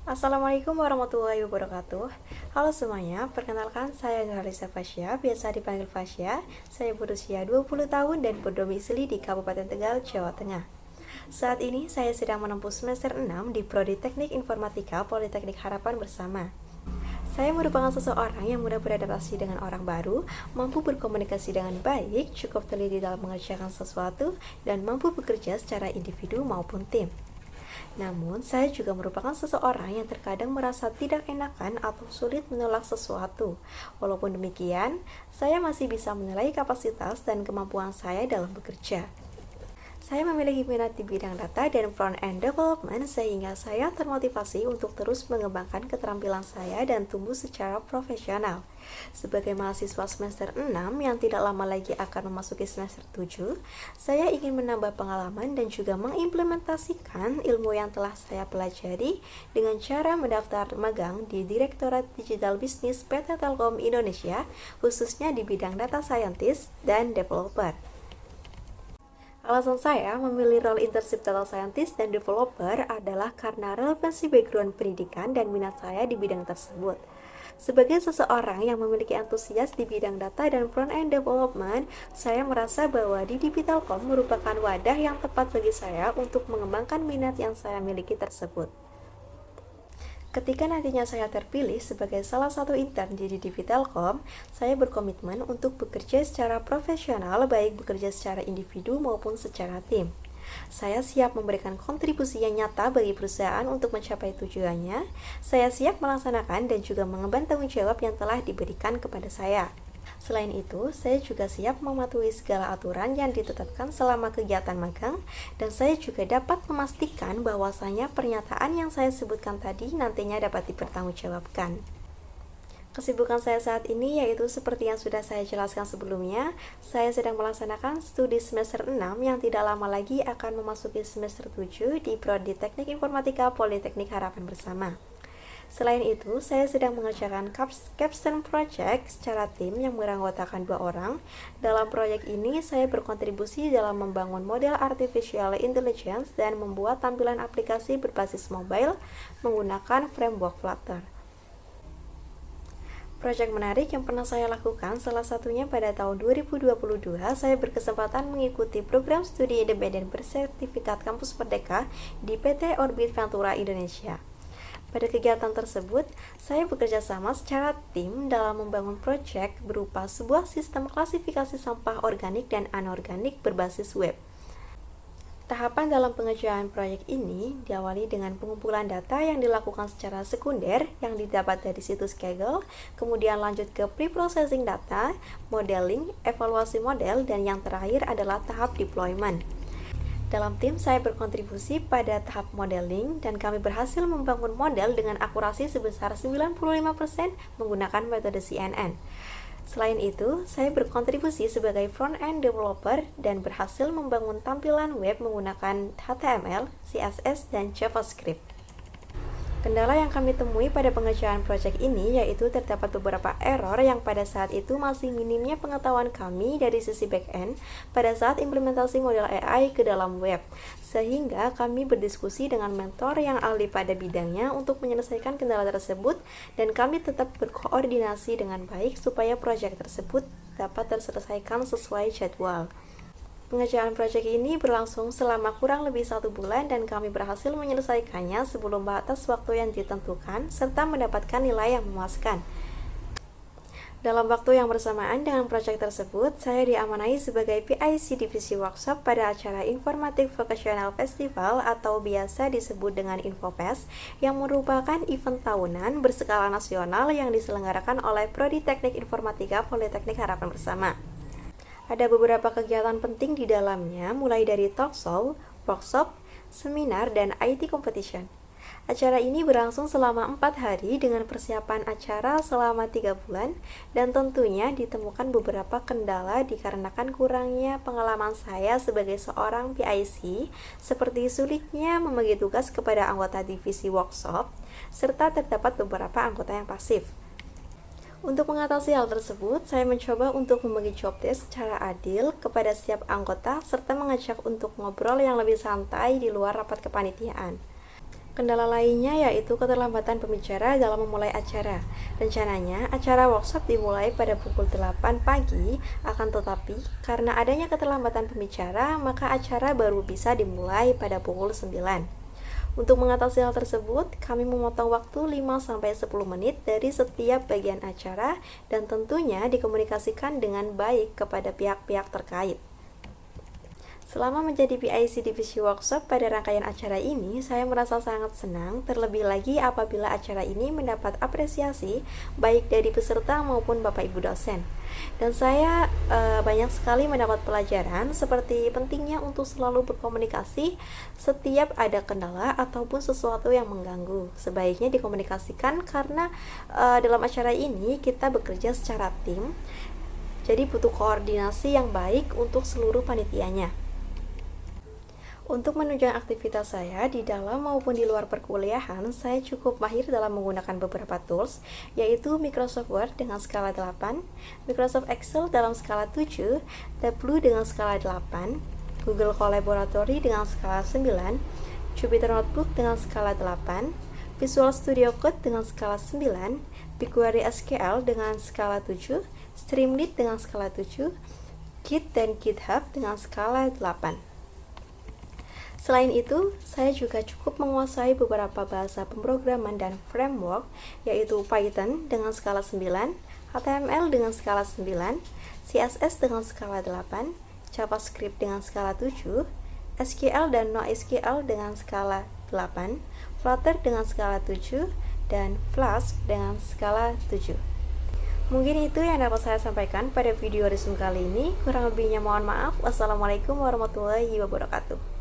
Assalamualaikum warahmatullahi wabarakatuh. Halo semuanya, perkenalkan saya Nurhalisa Fasya, biasa dipanggil Fasya. Saya berusia 20 tahun dan berdomisili di Kabupaten Tegal, Jawa Tengah. Saat ini saya sedang menempuh semester 6 di Prodi Teknik Informatika Politeknik Harapan Bersama. Saya merupakan seseorang yang mudah beradaptasi dengan orang baru, mampu berkomunikasi dengan baik, cukup teliti dalam mengerjakan sesuatu, dan mampu bekerja secara individu maupun tim. Namun, saya juga merupakan seseorang yang terkadang merasa tidak enakan atau sulit menolak sesuatu. Walaupun demikian, saya masih bisa menilai kapasitas dan kemampuan saya dalam bekerja. Saya memiliki minat di bidang data dan front-end development sehingga saya termotivasi untuk terus mengembangkan keterampilan saya dan tumbuh secara profesional. Sebagai mahasiswa semester 6 yang tidak lama lagi akan memasuki semester 7, saya ingin menambah pengalaman dan juga mengimplementasikan ilmu yang telah saya pelajari dengan cara mendaftar magang di Direktorat Digital Business PT Telkom Indonesia, khususnya di bidang data scientist dan developer. Alasan saya memilih role internship data scientist dan developer adalah karena relevansi background pendidikan dan minat saya di bidang tersebut. Sebagai seseorang yang memiliki antusias di bidang data dan front-end development, saya merasa bahwa Didi Telkom merupakan wadah yang tepat bagi saya untuk mengembangkan minat yang saya miliki tersebut. Ketika nantinya saya terpilih sebagai salah satu intern di DDV Telkom, saya berkomitmen untuk bekerja secara profesional, baik bekerja secara individu maupun secara tim. Saya siap memberikan kontribusi yang nyata bagi perusahaan untuk mencapai tujuannya. Saya siap melaksanakan dan juga mengemban tanggung jawab yang telah diberikan kepada saya. Selain itu, saya juga siap mematuhi segala aturan yang ditetapkan selama kegiatan magang, dan saya juga dapat memastikan bahwasanya pernyataan yang saya sebutkan tadi nantinya dapat dipertanggungjawabkan. Kesibukan saya saat ini yaitu seperti yang sudah saya jelaskan sebelumnya, saya sedang melaksanakan studi semester 6 yang tidak lama lagi akan memasuki semester 7 di Prodi Teknik Informatika Politeknik Harapan Bersama. Selain itu, saya sedang mengerjakan capstone project secara tim yang beranggotakan 2 orang. Dalam proyek ini, saya berkontribusi dalam membangun model artificial intelligence dan membuat tampilan aplikasi berbasis mobile menggunakan framework Flutter. Proyek menarik yang pernah saya lakukan salah satunya pada tahun 2022, saya berkesempatan mengikuti program studi independen bersertifikat Kampus Merdeka di PT Orbit Ventura Indonesia. Pada kegiatan tersebut, saya bekerja sama secara tim dalam membangun proyek berupa sebuah sistem klasifikasi sampah organik dan anorganik berbasis web. Tahapan dalam pengerjaan proyek ini diawali dengan pengumpulan data yang dilakukan secara sekunder yang didapat dari situs Kaggle, kemudian lanjut ke pre-processing data, modeling, evaluasi model, dan yang terakhir adalah tahap deployment. Dalam tim, saya berkontribusi pada tahap modeling dan kami berhasil membangun model dengan akurasi sebesar 95% menggunakan metode CNN. Selain itu, saya berkontribusi sebagai front-end developer dan berhasil membangun tampilan web menggunakan HTML, CSS, dan JavaScript. Kendala yang kami temui pada pengerjaan proyek ini yaitu terdapat beberapa error yang pada saat itu masih minimnya pengetahuan kami dari sisi back-end pada saat implementasi model AI ke dalam web, sehingga kami berdiskusi dengan mentor yang ahli pada bidangnya untuk menyelesaikan kendala tersebut, dan kami tetap berkoordinasi dengan baik supaya proyek tersebut dapat terselesaikan sesuai jadwal. Pengerjaan proyek ini berlangsung selama kurang lebih 1 bulan dan kami berhasil menyelesaikannya sebelum batas waktu yang ditentukan serta mendapatkan nilai yang memuaskan. Dalam waktu yang bersamaan dengan proyek tersebut, saya diamanai sebagai PIC Divisi Workshop pada acara Informatif Vocational Festival atau biasa disebut dengan InfoFest, yang merupakan event tahunan berskala nasional yang diselenggarakan oleh Prodi Teknik Informatika Politeknik Harapan Bersama. Ada beberapa kegiatan penting di dalamnya, mulai dari talk show, workshop, seminar, dan IT competition. Acara ini berlangsung selama 4 hari dengan persiapan acara selama 3 bulan, dan tentunya ditemukan beberapa kendala dikarenakan kurangnya pengalaman saya sebagai seorang PIC, seperti sulitnya membagi tugas kepada anggota divisi workshop, serta terdapat beberapa anggota yang pasif. Untuk mengatasi hal tersebut, saya mencoba untuk membagi job desk secara adil kepada setiap anggota serta mengajak untuk ngobrol yang lebih santai di luar rapat kepanitiaan. Kendala lainnya yaitu keterlambatan pembicara dalam memulai acara. Rencananya, acara workshop dimulai pada pukul 8 pagi, akan tetapi karena adanya keterlambatan pembicara, maka acara baru bisa dimulai pada pukul 9. Untuk mengatasi hal tersebut, kami memotong waktu 5-10 menit dari setiap bagian acara dan tentunya dikomunikasikan dengan baik kepada pihak-pihak terkait. Selama menjadi PIC Divisi Workshop pada rangkaian acara ini, saya merasa sangat senang, terlebih lagi apabila acara ini mendapat apresiasi baik dari peserta maupun Bapak Ibu dosen. Dan saya banyak sekali mendapat pelajaran seperti pentingnya untuk selalu berkomunikasi setiap ada kendala ataupun sesuatu yang mengganggu. Sebaiknya dikomunikasikan karena dalam acara ini kita bekerja secara tim, jadi butuh koordinasi yang baik untuk seluruh panitianya. Untuk menunjang aktivitas saya di dalam maupun di luar perkuliahan, saya cukup mahir dalam menggunakan beberapa tools, yaitu Microsoft Word dengan skala 8, Microsoft Excel dalam skala 7, Tableau dengan skala 8, Google Collaboratory dengan skala 9, Jupyter Notebook dengan skala 8, Visual Studio Code dengan skala 9, BigQuery SQL dengan skala 7, Streamlit dengan skala 7, Git dan GitHub dengan skala 8. Selain itu, saya juga cukup menguasai beberapa bahasa pemrograman dan framework, yaitu Python dengan skala 9, HTML dengan skala 9, CSS dengan skala 8, JavaScript dengan skala 7, SQL dan NoSQL dengan skala 8, Flutter dengan skala 7, dan Flask dengan skala 7. Mungkin itu yang dapat saya sampaikan pada video resume kali ini. Kurang lebihnya mohon maaf. Wassalamualaikum warahmatullahi wabarakatuh.